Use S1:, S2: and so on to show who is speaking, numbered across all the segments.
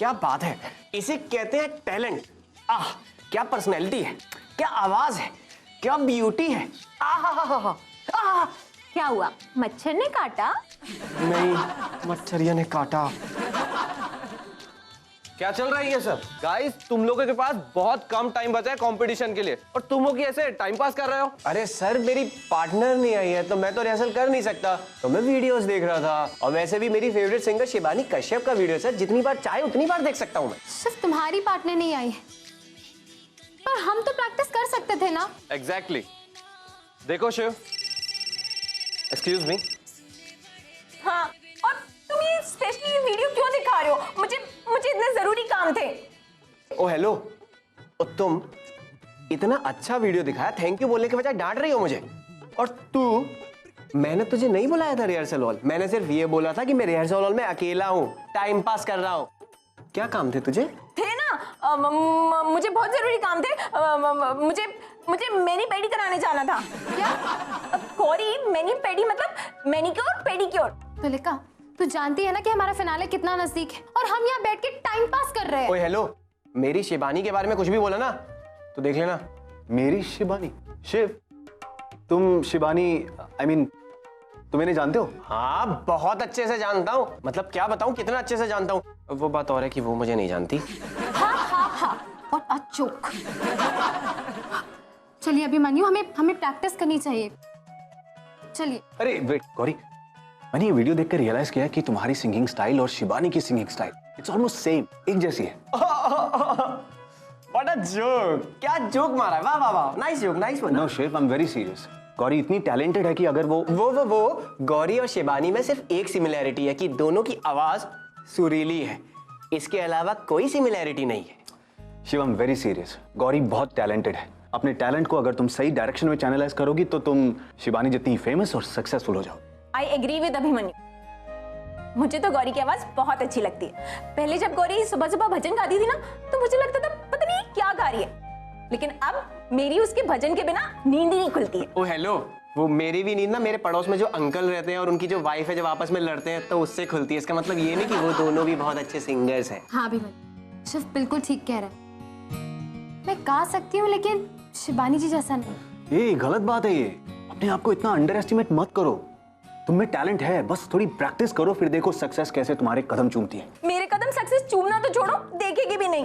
S1: क्या बात है, इसे कहते हैं टैलेंट। आह, क्या पर्सनैलिटी है, क्या आवाज है, क्या ब्यूटी है।
S2: क्या हुआ, मच्छर ने काटा?
S1: नहीं, मच्छरिया ने काटा।
S3: क्या चल रहा है ये सब? गाइस, तुम लोगों के पास बहुत कम टाइम बचा है कंपटीशन के लिए और तुम लोग ऐसे टाइम पास कर रहे हो।
S1: अरे सर, मेरी पार्टनर नहीं आई है तो मैं तो रिहर्सल कर नहीं सकता, तो मैं वीडियोस देख रहा था। और वैसे भी मेरी फेवरेट सिंगर शिबानी कश्यप का वीडियो सर जितनी बार चाहे उतनी बार देख सकता हूँ मैं।
S2: सिर्फ तुम्हारी पार्टनर नहीं आई है, पर हम तो प्रैक्टिस कर सकते थे ना।
S3: एग्जैक्टली। देखो शिव, एक्सक्यूज मी।
S4: हाँ, और तुम ये स्पेशली वीडियो क्यों दिखा रहे हो? मुझे इतने जरूरी काम थे।
S1: ओ हेलो, तुम इतना अच्छा वीडियो दिखाया, थैंक यू बोलने के बजाय डांट रही हो मुझे। और तू, मैंने तुझे नहीं बुलाया था रिहर्सल हॉल, मैंने सिर्फ ये बोला था कि मैं रिहर्सल हॉल में अकेला हूँ, टाइम पास कर रहा हूँ। क्या काम थे तुझे?
S4: थे ना, मुझे बहुत जरूरी काम थे। मुझे मेनी पेडी कराने जाना था। क्या? गौरी, मेनी पेडी मतलब मैनिक्योर पेडिक्योर।
S2: तुलिका, तू जानती है ना कि हमारा फिनाले कितना नजदीक है और हम यहाँ बैठ के टाइम पास कर रहे हैं।
S1: ओए हेलो, मेरी शिबानी के बारे में कुछ भी बोला ना तो देख लेना।
S5: मेरी शिबानी? शिव, तुम शिबानी तुम इन्हें जानते हो?
S1: हाँ, बहुत अच्छे से जानता हूँ। मतलब क्या बताऊँ, कितना अच्छे से जानता हूँ। वो बात और है कि वो मुझे नहीं जानती।
S2: और अचूक। चलिए अभिमन्यु, हमें प्रैक्टिस करनी चाहिए। चलिए।
S5: अरे वेट गौरी, मैंने ये वीडियो देखकर रियलाइज किया कि तुम्हारी सिंगिंग स्टाइल और शिबानी की singing style it's almost same, एक जैसी है।
S1: What a joke! क्या जोक मारा है, वाह वाह वाह, nice joke, nice one.
S5: No Shiv, I am very serious. Gauri इतनी टैलेंटेड है कि अगर वो
S1: गौरी और शिबानी में सिर्फ एक सिमिलैरिटी है कि दोनों की आवाज सुरीली है, इसके अलावा कोई सिमिलैरिटी नहीं है।
S5: Shiv, I am very serious. Gauri बहुत टैलेंटेड है। अपने टैलेंट को अगर तुम सही डायरेक्शन में चैनलाइज करोगी तो तुम शिबानी जितनी फेमस और सक्सेसफुल हो जाओ।
S4: I agree with Abhimanyu. मुझे तो गौरी की आवाज बहुत अच्छी लगती है। पहले जब गौरी सुबह सुबह भजन गाती थी ना तो मुझे लगता था पता नहीं क्या गा रही है, लेकिन अब मेरी उसके भजन के बिना नींद ही नहीं खुलती है।
S1: ओ हेलो, वो मेरी भी नींद ना मेरे पड़ोस में जो अंकल रहते हैं और उनकी जो वाइफ है जब आपस में लड़ते हैं तो उससे खुलती है। इसका मतलब ये नहीं कि वो दोनों भी बहुत अच्छे सिंगर्स हैं।
S2: हाँ अभिमन्यु, शिव बिल्कुल ठीक कह रहा है। मैं गा सकती हूँ लेकिन शिबानी जी जैसा नहीं।
S5: ये गलत बात है। ये अपने आप को इतना अंडर एस्टिमेट मत करो। तुम में टैलेंट है, बस थोड़ी प्रैक्टिस करो, फिर देखो सक्सेस कैसे तुम्हारे कदम चूमती है।
S4: मेरे कदम सक्सेस चूमना तो छोड़ो, देखेगी भी नहीं।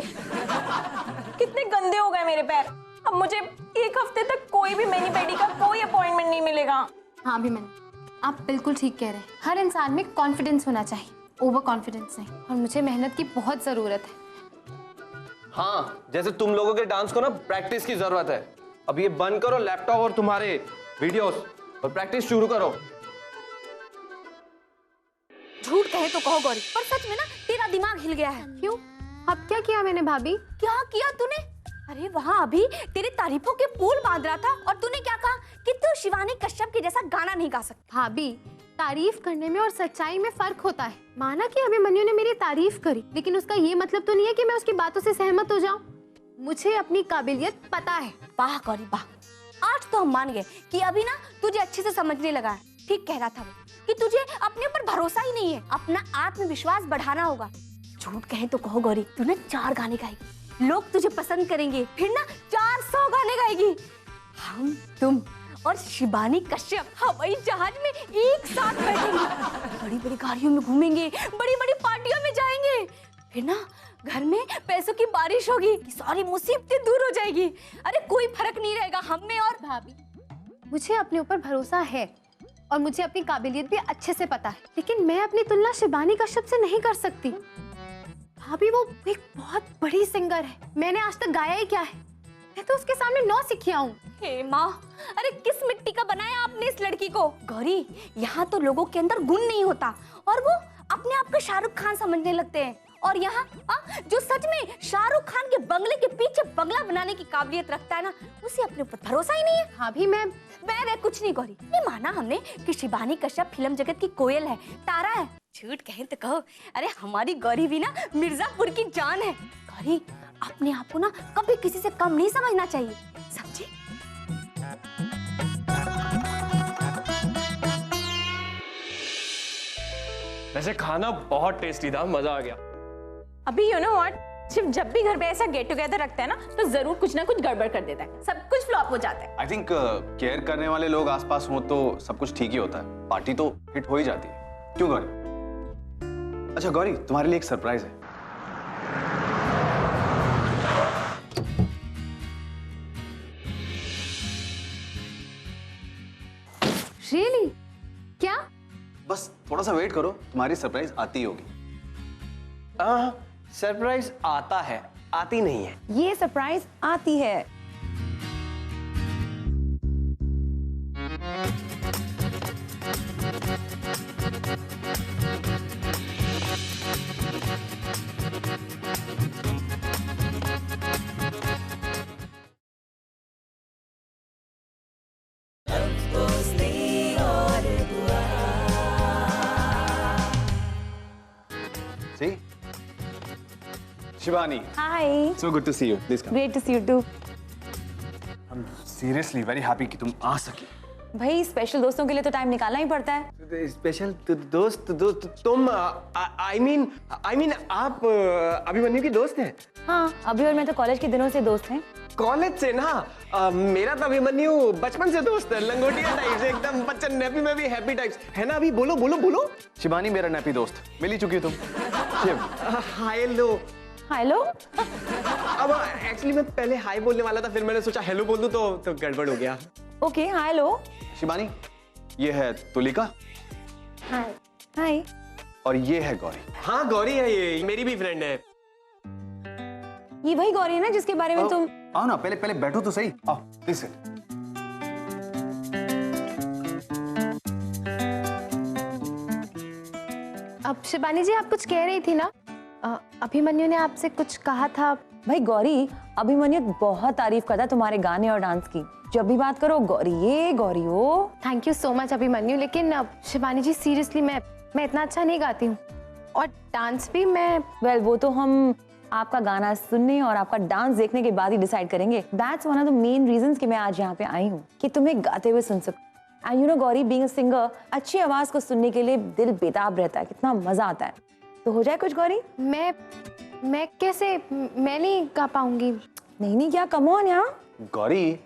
S4: कितने गंदे हो गए मेरे पैर। अब मुझे एक हफ्ते तक कोई भी मेनी पेडी का कोई अपॉइंटमेंट नहीं मिलेगा।
S2: हाँ अभिमन्यु, आप बिल्कुल ठीक कह रहे हैं। हर इंसान में कॉन्फिडेंस होना चाहिए, ओवर कॉन्फिडेंस नहीं। और मुझे मेहनत की बहुत जरूरत है।
S3: हाँ, जैसे तुम लोगों के डांस को ना प्रैक्टिस की जरूरत है। अब ये बंद करो लैपटॉप और तुम्हारे वीडियोस और प्रैक्टिस शुरू करो।
S6: झूठ कहे तो कहो गौरी, पर सच में ना तेरा दिमाग हिल गया है।
S2: क्यों? अब क्या किया मैंने भाभी?
S6: क्या किया तूने? अरे वहाँ अभी तेरे तारीफों के पुल बांध रहा था और तूने क्या कहा कि तू शिवानी कश्यप के जैसा गाना नहीं गा सकती।
S2: भाभी, तारीफ करने में और सच्चाई में फर्क होता है। माना कि अभिमन्यु ने मेरी तारीफ करी, लेकिन उसका ये मतलब तो नहीं है कि मैं उसकी बातों से सहमत हो जाऊं। मुझे अपनी काबिलियत पता है।
S6: वाह गौरी वाह, आज तो हम मान गए कि अभी ना तुझे अच्छे से समझने लगा है। ठीक कह रहा था वो कि तुझे अपने ऊपर भरोसा ही नहीं है, अपना आत्मविश्वास बढ़ाना होगा। झूठ कहे तो कहो गौरी, तू ना 4 गाने गाएगी, लोग तुझे पसंद करेंगे, फिर ना 400 गाने गाएगी। हम, तुम और शिबानी कश्यप हवाई जहाज में एक साथ बैठेंगे, बड़ी बड़ी गाड़ियों में घूमेंगे, बड़ी बड़ी पार्टियों में जाएंगे, फिर ना घर में पैसों की बारिश होगी, सारी मुसीबतें दूर हो जाएगी। अरे कोई फर्क नहीं रहेगा हम में। और
S2: भाभी, मुझे अपने ऊपर भरोसा है और मुझे अपनी काबिलियत भी अच्छे से पता है, लेकिन मैं अपनी तुलना शिबानी कश्यप से नहीं कर सकती। भाभी, वो एक बहुत बड़ी सिंगर है, मैंने आज तक गाया ही क्या है? मैं तो उसके सामने 9 सिखिया हूँ।
S6: हे माँ, अरे किस मिट्टी का बनाया आपने इस लड़की को? गौरी, यहाँ तो लोगों के अंदर गुण नहीं होता और वो अपने आप को शाहरुख खान समझने लगते हैं। और यहाँ जो सच में शाहरुख खान के बंगले के पीछे बंगला बनाने की काबिलियत रखता है ना, उसे अपने ऊपर भरोसा ही नहीं है।
S2: भाभी, मैं
S6: कुछ नहीं गौरी, ये माना हमने कि शिबानी कश्यप फिल्म जगत की कोयल है, तारा है। झूठ कहे तो कहो, अरे हमारी गौरी भी ना मिर्जापुर की जान है। गौरी, अपने आप को ना कभी किसी से कम नहीं समझना चाहिए, समझी?
S3: वैसे खाना बहुत टेस्टी था, मजा आ गया।
S4: अभी यू नो व्हाट, शिव जब भी घर पे ऐसा गेट टुगेदर रखता है ना तो जरूर कुछ ना कुछ गड़बड़ कर देता है, सब कुछ फ्लॉप हो जाता है।
S5: आई थिंक केयर करने वाले लोग आसपास हो तो सब कुछ ठीक ही होता है, पार्टी तो हिट हो ही जाती है। क्यों गौरी? अच्छा गौरी, तुम्हारे लिए एक सरप्राइज है।
S2: रियली? क्या?
S5: बस थोड़ा सा वेट करो, तुम्हारी सरप्राइज आती होगी।
S1: हाँ, सरप्राइज आता है, आती नहीं है।
S4: ये सरप्राइज आती है।
S5: See? Shivani,
S4: hi,
S5: so good to see you. Please come.
S4: Great to see you too.
S5: I'm seriously very happy कि तुम आ सकी।
S4: भाई स्पेशल दोस्तों के लिए तो टाइम निकालना ही पड़ता है।
S1: स्पेशल दोस्त तुम आई मीन आप अभिमन्यु की दोस्त हैं?
S4: हाँ, अभी और मैं तो कॉलेज के दिनों से दोस्त हैं।
S1: कॉलेज से ना? मेरा तो अभिमन्यु बचपन से दोस्त है, लंगोटिया टाइप से एकदम, बच्चन नैपी में भी हैप्पी टाइप्स है ना। अभी बोलो बोलो बोलो।
S5: शिवानी मेरा नैपी दोस्त, मिल ही चुकी हो तुम। शिव,
S1: हाय लो।
S4: हेलो।
S1: अब एक्चुअली मैं पहले हाय बोलने वाला था, फिर मैंने सोचा हेलो बोल दूं तो गड़बड़ हो गया।
S4: Okay, hello.
S5: शिवानी, ये है तुलिका
S4: हाय। हाय।
S5: और ये है गौरी।
S1: हाँ गौरी है, ये मेरी भी फ्रेंड है।
S4: ये वही गौरी है ना जिसके बारे में तुम।
S5: आओ ना, पहले पहले बैठो तो सही। आओ प्लीज सिट।
S2: अब शिबानी जी आप कुछ कह रही थी ना? अभिमन्यु ने आपसे कुछ कहा था।
S4: भाई गौरी, अभिमन्यु बहुत तारीफ करता है तुम्हारे गाने और डांस की। जब भी बात करो गौरी ये गौरी वो।
S2: Thank you so much Abhimanyu, लेकिन शिबानी जी सीरियसली मैं इतना अच्छा नहीं गाती हूँ, और डांस भी मैं।
S4: वेल वो तो हम आपका गाना सुनने और आपका डांस देखने के बाद ही डिसाइड करेंगे। That's one of the main reasons कि मैं आज यहाँ पे आई हूँ कि तुम्हें गाते हुए सुन सकूं। And you know Gauri, being a singer, अच्छी आवाज को सुनने के लिए दिल बेताब रहता है, कितना मजा आता है। तो हो जाए कुछ गौरी।
S2: मैं कैसे? मैं नहीं गा पाऊंगी।
S4: नहीं क्या, कम ऑन यार।
S5: गौरी,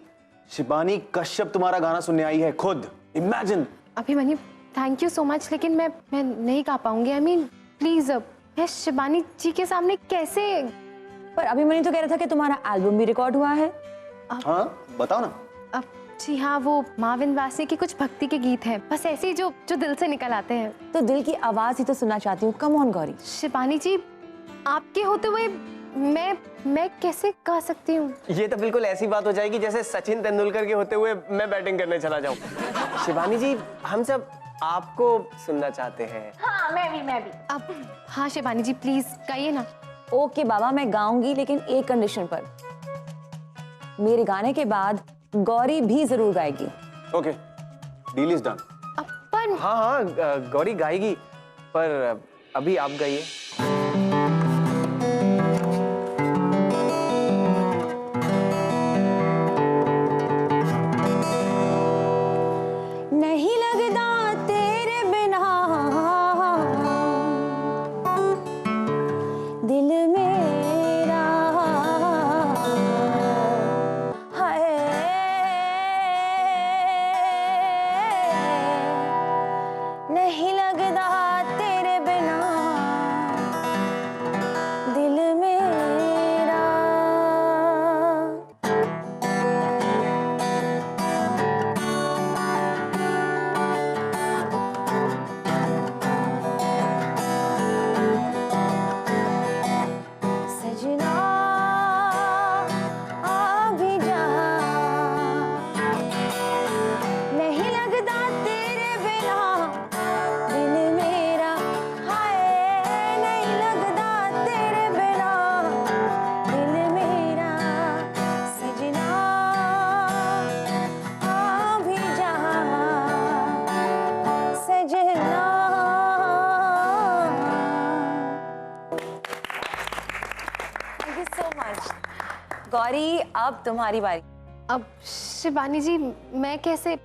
S5: शिवानी कश्यप तुम्हारा गाना सुनने आई है खुद, imagine.
S2: Abhimanyu thank you so much, लेकिन मैं नहीं गा पाऊंगी। आई मीन प्लीज, मैं शिबानी जी के सामने कैसे?
S4: पर अभिमन्यु तो कह रहा था कि तुम्हारा एल्बम भी रिकॉर्ड हुआ है।
S5: हाँ बताओ ना।
S2: अब जी हाँ, वो माँ विंध्यवासिनी के कुछ भक्ति के गीत हैं, बस ऐसे ही जो दिल से निकल आते हैं।
S4: तो दिल की आवाज ही तो सुनना चाहती हूँ। Come on Gauri.
S2: शिबानी जी, आपके होते हुए मैं कैसे गा सकती हूँ?
S1: ये तो बिल्कुल ऐसी बात हो जाएगी जैसे सचिन तेंदुलकर के होते हुए मैं बैटिंग करने चला जाऊं। शिवानी जी, हम सब आपको सुनना चाहते हैं।
S4: हाँ मैं भी।
S2: अब हाँ शिबानी जी प्लीज गाइए ना।
S4: ओके बाबा, मैं गाऊंगी, लेकिन एक कंडीशन पर। मेरे गाने के बाद गौरी भी जरूर गाएगी।
S5: Okay, deal is done.
S2: अब पर
S1: हाँ गौरी गाएगी, पर अभी आप गाइए।
S4: नहीं लगता तेरे बिना दिल मेरा, हाय नहीं लगता तेरे बिना दिल मेरा। सजना आ भी जा, नहीं लगता तेरे बिना दिल मेरा, हाय नहीं लगता तेरे बिना दिल मेरा। सजना आ भी जा, सजना। Thank you so much Gauri, अब तुम्हारी बारी।
S2: अब शिबानी जी मैं कैसे?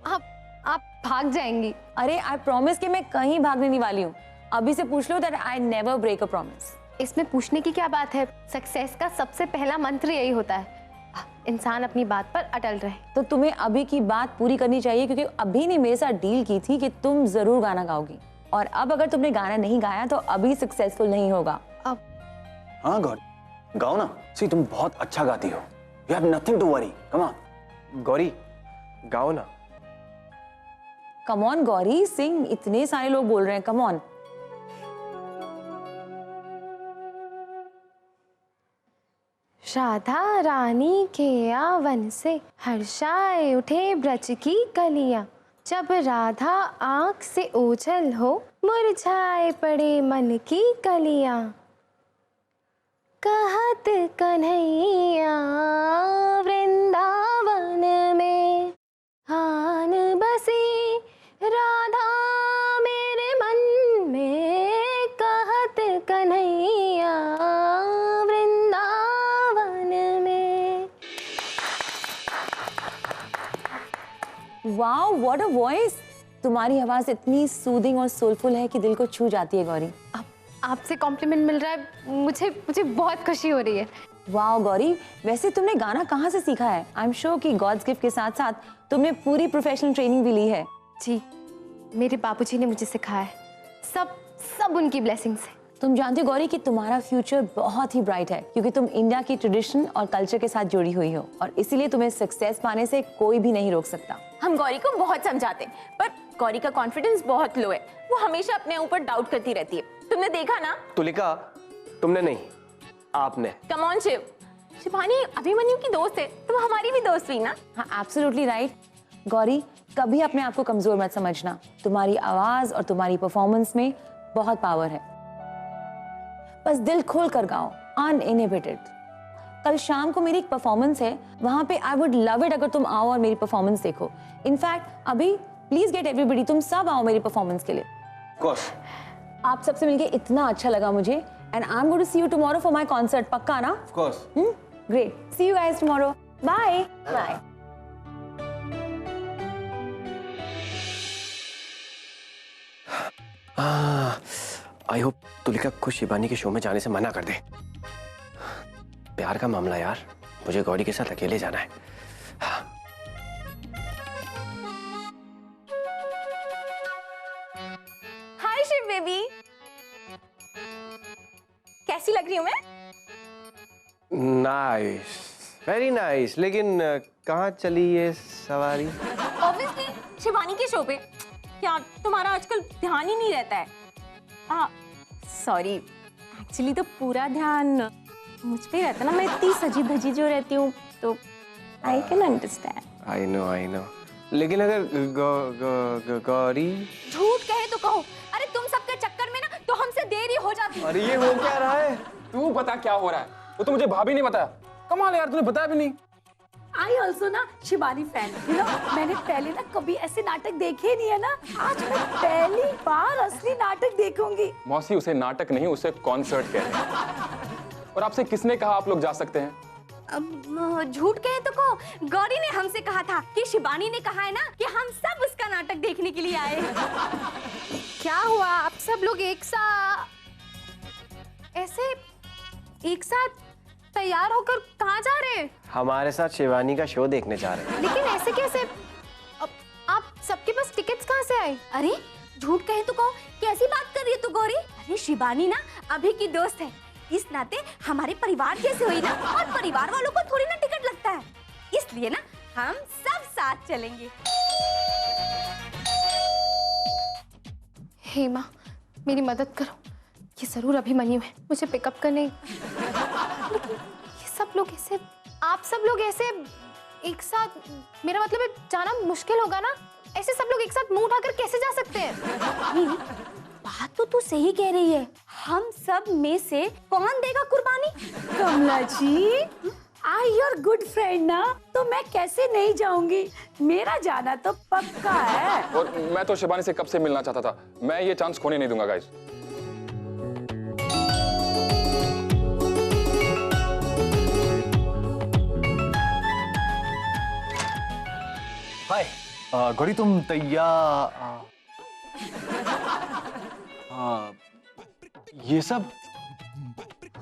S2: आप भाग जाएंगी।
S4: अरे आई प्रॉमिस कि मैं कहीं भागने नहीं वाली हूँ। अभी से पूछ लो that I never break a promise.
S2: इसमें पूछने की क्या बात है? सक्सेस का सबसे पहला मंत्र यही होता है, इंसान अपनी बात पर अटल रहे।
S4: तो तुम्हें अभी की बात पूरी करनी चाहिए, क्योंकि अभी ने मेरे साथ डील की थी कि तुम जरूर गाना गाओगी, और अब अगर तुमने गाना नहीं गाया तो अभी सक्सेसफुल नहीं होगा।
S2: अब
S5: हाँ गौरी, गाओ ना। सी तुम बहुत अच्छा गाती हो। You have nothing to worry, come on.
S1: Gauri गाओ ना।
S4: Come on Gauri, sing. इतने सारे लोग बोल रहे हैं, कम ऑन।
S2: राधा रानी के आवन से हर्षाए उठे ब्रज की कलियां, जब राधा आंख से ओझल हो मुरझाए पड़े मन की कलियां। कहत कन्हैया वृंदावन में आन बसी राधा मेरे मन में, कहत कन्हैया वृंदावन में।
S4: Wow, what a voice! तुम्हारी आवाज इतनी सूदिंग और सोलफुल है कि दिल को छू जाती है गौरी।
S2: आपसे कॉम्प्लीमेंट मिल रहा है, मुझे बहुत खुशी हो रही है।
S4: वाओ गौरी, वैसे तुमने गाना कहाँ से सीखा है? आई एम श्योर कि गॉड्स गिफ्ट के साथ साथ तुमने पूरी प्रोफेशनल ट्रेनिंग भी ली है।
S2: जी, मेरे बाबूजी ने मुझे सिखाया है, सब उनकी ब्लेसिंग से।
S4: तुम जानती हो गौरी कि तुम्हारा फ्यूचर बहुत ही ब्राइट है, क्योंकि तुम इंडिया की ट्रेडिशन और कल्चर के साथ जुड़ी हुई हो, और इसीलिए तुम्हें सक्सेस पाने से कोई भी नहीं रोक सकता। हम गौरी को बहुत समझाते हैं, पर गौरी का कॉन्फिडेंस बहुत लो है। वो हमेशा अपने ऊपर डाउट करती रहती है। तुमने देखा ना?
S1: तुलिका, तुमने नहीं, आपने।
S4: Come on Shiv. शिवानी अभिमन्यु की दोस्त है, तुम हमारी भी दोस्त हुई ना? हाँ, एब्सोल्युटली राइट। गौरी, कभी अपने आप को कमजोर मत समझना। तुम्हारी आवाज और तुम्हारी परफॉर्मेंस में बहुत पावर है। बस दिल खोल कर गाओ, अनइनहिबिटेड। कल शाम को मेरी एक परफॉर्मेंस है, वहां पे आई वुड लव इट अगर तुम आओ और मेरी परफॉर्मेंस देखो। इनफैक्ट अभी प्लीज गेट एवरीबॉडी, तुम सब आओ मेरी परफॉर्मेंस के लिए।
S5: Of course.
S4: आप सबसे मिलके इतना अच्छा लगा मुझे, and I am going to see you tomorrow for my concert. पक्का ना?
S5: Of course.
S4: Great, see you guys tomorrow. Bye bye.
S1: I hope Tulika को शिबानी के शो में जाने से मना कर दे। प्यार का मामला यार, मुझे गौरी के साथ अकेले जाना है।
S4: हाय शिव बेबी, कैसी लग रही हूँ मैं?
S1: Nice, very nice. लेकिन कहाँ चली ये सवारी?
S4: ऑब्वियसली शिवानी के शो पे। क्या तुम्हारा आजकल ध्यान ही नहीं रहता है? सॉरी, एक्चुअली तो पूरा ध्यान मुझ पे रहता ना। मैं इतनी सजी धजी जो रहती हूँ, तो I can understand.
S1: I know. लेकिन अगर गौरी।
S6: झूठ कहे तो कहो, अरे तुम सबके चक्कर में ना तो हमसे देरी हो जाती है।
S1: अरे ये हो क्या रहा है?
S7: तू बता क्या हो रहा है? वो तो मुझे भाभी नहीं बताया। कमाल यार, तूने बताया भी नहीं।
S8: आई ऑल्सो ना शिवानी फैन। मैंने पहले ना कभी ऐसे नाटक देखे ही नहीं है ना, आज मैं पहली बार असली नाटक देखूंगी।
S7: मौसी, उसे नाटक नहीं, उसे कॉन्सर्ट कहते हैं। और आपसे किसने कहा आप लोग जा सकते हैं?
S6: अब झूठ कहे तो कहो, गौरी ने हमसे कहा था कि शिवानी ने कहा है ना कि हम सब उसका नाटक देखने के लिए आए हैं।
S2: क्या हुआ, आप सब लोग एक साथ तैयार होकर कहाँ जा रहे हैं?
S1: हमारे साथ शिवानी का शो देखने जा रहे हैं।
S2: लेकिन ऐसे कैसे? आप सबके पास टिकट्स कहाँ से आए?
S6: अरे झूठ कहे तो कहो, कैसी बात कर रही है तू गौरी? अरे शिवानी ना अभी की दोस्त है, इस नाते हमारे परिवार जैसे हुई ना, और परिवार वालों को थोड़ी ना टिकट लगता है, इसलिए ना हम सब साथ चलेंगे।
S2: हेमा, मेरी मदद करो, ये जरूर अभिमन्यु है मुझे पिकअप करने। लेकिन ये सब लोग ऐसे, आप सब लोग ऐसे एक साथ, मेरा मतलब है जाना मुश्किल होगा ना। ऐसे सब लोग एक साथ मुंह उठाकर कैसे जा सकते हैं?
S6: बात तो तू सही कह रही है, हम सब में से कौन देगा कुर्बानी?
S8: कमला जी, आई योर गुड फ्रेंड ना, तो मैं कैसे नहीं जाऊंगी? मेरा जाना तो पक्का है।
S7: और मैं तो शिवानी से कब से मिलना चाहता था। मैं ये चांस खोने नहीं दूंगा गाइस।
S5: हाय गौरी, तुम तैयार? ये सब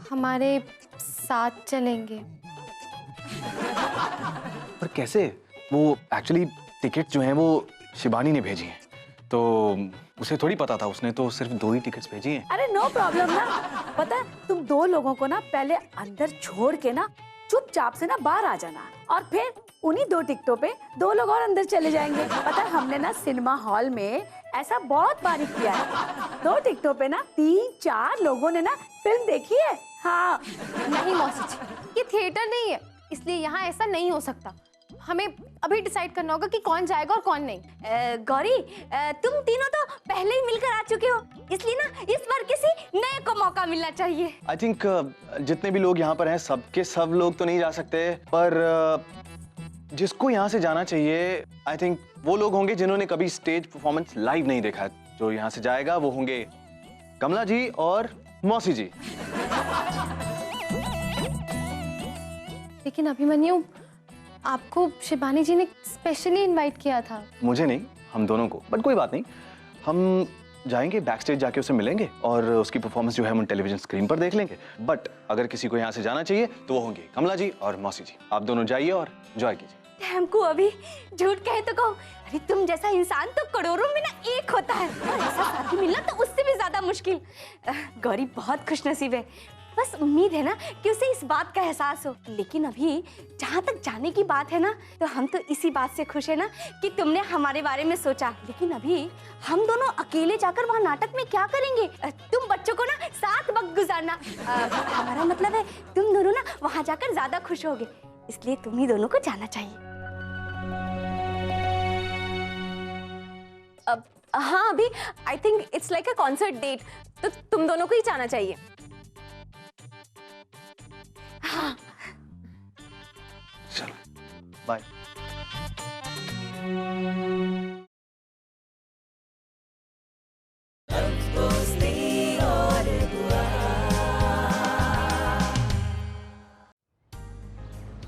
S2: हमारे साथ चलेंगे।
S5: पर कैसे? वो एक्चुअली टिकट जो हैं वो शिबानी ने भेजी हैं, तो उसे थोड़ी पता था, उसने तो सिर्फ 2 ही टिकट्स भेजी हैं।
S8: अरे नो प्रॉब्लम ना। पता है तुम 2 लोगों को ना पहले अंदर छोड़ के ना चुपचाप से ना बाहर आ जाना, और फिर उन्हीं 2 टिकटों पे 2 लोग और अंदर चले जाएंगे। पता है हमने ना सिनेमा हॉल में ऐसा बहुत बार किया है। 2 टिकटों पे ना 3-4 लोगों ने ना फिल्म देखी है। हाँ
S2: नहीं मौसी जी, ये थिएटर नहीं है, इसलिए यहाँ ऐसा नहीं हो सकता। हमें अभी डिसाइड करना होगा कि कौन जाएगा और कौन नहीं।
S6: गौरी, तुम तीनों तो पहले ही मिलकर आ चुके हो, इसलिए ना इस बार किसी नए को मौका मिलना चाहिए।
S5: आई थिंक जितने भी लोग यहाँ पर हैं सबके सब लोग तो नहीं जा सकते, पर जिसको यहाँ से जाना चाहिए आई थिंक वो लोग होंगे जिन्होंने कभी स्टेज परफॉर्मेंस लाइव नहीं देखा है। जो यहाँ से जाएगा वो होंगे कमला जी और मौसी जी।
S2: लेकिन अभिमन्यु, आपको शिबानी जी ने स्पेशली इनवाइट किया था।
S5: मुझे नहीं, हम दोनों को। बट कोई बात नहीं, हम जाएंगे बैक स्टेज, जाके उससे मिलेंगे और उसकी परफॉर्मेंस जो है हम टेलीविजन स्क्रीन पर देख लेंगे। बट अगर किसी को यहाँ से जाना चाहिए तो वो होंगे कमला जी और मौसी जी। आप दोनों जाइए और एंजॉय कीजिए।
S6: हमको अभी झूठ कहे तो कहो, अरे तुम जैसा इंसान तो करोड़ों में ना एक होता है, और ऐसा साथी मिलना तो उससे भी ज्यादा मुश्किल। गौरी बहुत खुशनसीब है, बस उम्मीद है ना कि उसे इस बात का एहसास हो। लेकिन अभी जहाँ तक जाने की बात है ना, तो हम तो इसी बात से खुश है ना कि तुमने हमारे बारे में सोचा। लेकिन अभी हम दोनों अकेले जाकर वहाँ नाटक में क्या करेंगे? तुम बच्चों को ना साथ वक्त गुजारना, हमारा मतलब है तुम दोनों ना वहाँ जाकर ज्यादा खुश होगे, इसलिए तुम ही दोनों को जाना चाहिए।
S4: हाँ अभी I think it's like a concert date, तो तुम दोनों को ही जाना चाहिए।
S6: हाँ
S5: चलो bye.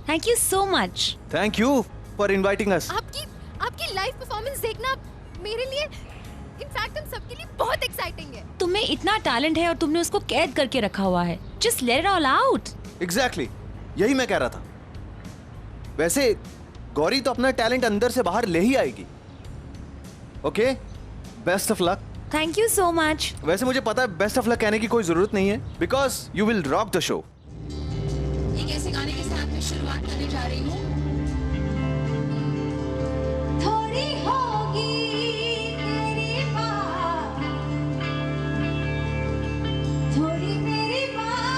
S9: Thank you so much.
S5: Thank you for inviting us.
S2: आपकी लाइव परफॉर्मेंस देखना मेरे लिए, इनफैक्ट हम सबके लिए बहुत एक्साइटिंग है।
S9: तुम्हें इतना टैलेंट है और तुमने उसको कैद करके रखा हुआ है। Just let it all out.
S10: Exactly, यही मैं कह रहा था। वैसे गौरी तो अपना टैलेंट अंदर से बाहर ले ही आएगी। Okay, best of luck.
S9: Thank you so much.
S10: वैसे मुझे पता है बेस्ट ऑफ लक कहने की कोई जरूरत नहीं है, because you will rock the show.
S9: एक ऐसे गाने के साथ मैं शुरुआत करने जा रही हूँ।
S6: थोड़ी होगी तेरी बात, थोड़ी मेरी बात,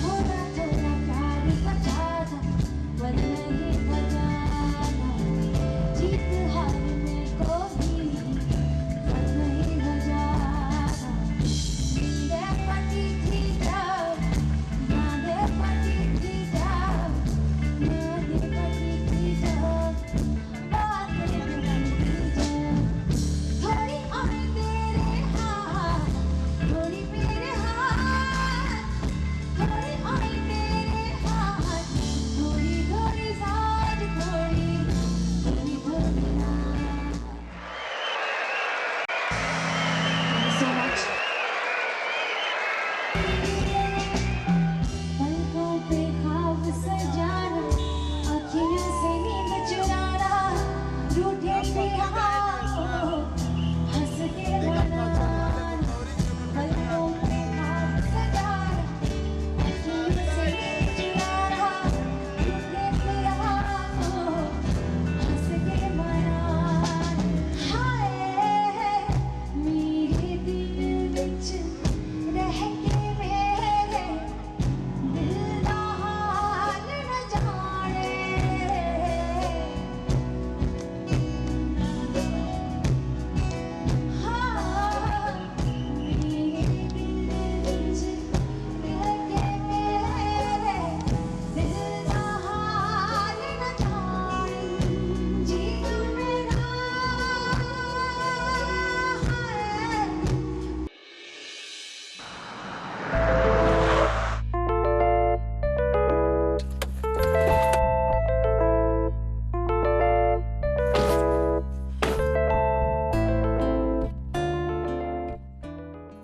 S6: थोड़ा थोड़ा प्यार बचा जा, पर नहीं बजाना, जीत हार में कोई फर्क नहीं बजाना। नींदें पड़ी थी जब, यादें पड़ी थी जब,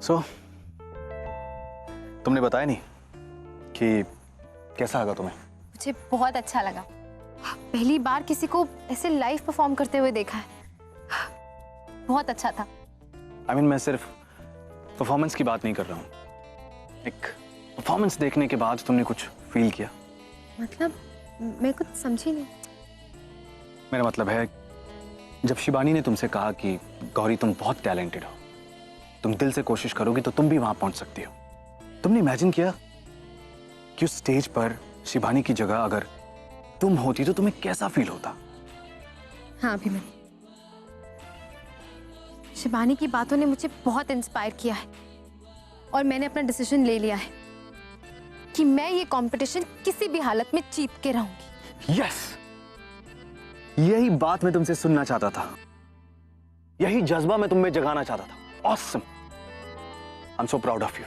S5: सो तुमने बताया नहीं कि कैसा लगा तुम्हें?
S2: मुझे बहुत अच्छा लगा। पहली बार किसी को ऐसे लाइव परफॉर्म करते हुए देखा है। बहुत अच्छा था।
S5: I mean, मैं सिर्फ परफॉर्मेंस की बात नहीं कर रहा हूँ। एक परफॉर्मेंस देखने के बाद तुमने कुछ फील किया?
S2: मतलब मैं कुछ समझी नहीं।
S5: मेरा मतलब है, जब शिबानी ने तुमसे कहा कि गौरी तुम बहुत टैलेंटेड हो, तुम दिल से कोशिश करोगी तो तुम भी वहां पहुंच सकती हो, तुमने इमेजिन किया कि उस स्टेज पर शिबानी की जगह अगर तुम होती तो तुम्हें कैसा फील होता?
S2: हाँ अभिमन्यु, शिबानी की बातों ने मुझे बहुत इंस्पायर किया है और मैंने अपना डिसीजन ले लिया है कि मैं ये कंपटीशन किसी भी हालत में जीत के रहूंगी।
S5: यस, यही बात मैं तुमसे सुनना चाहता था, यही जज्बा मैं तुम में जगाना चाहता था। Awesome, I am so proud of you.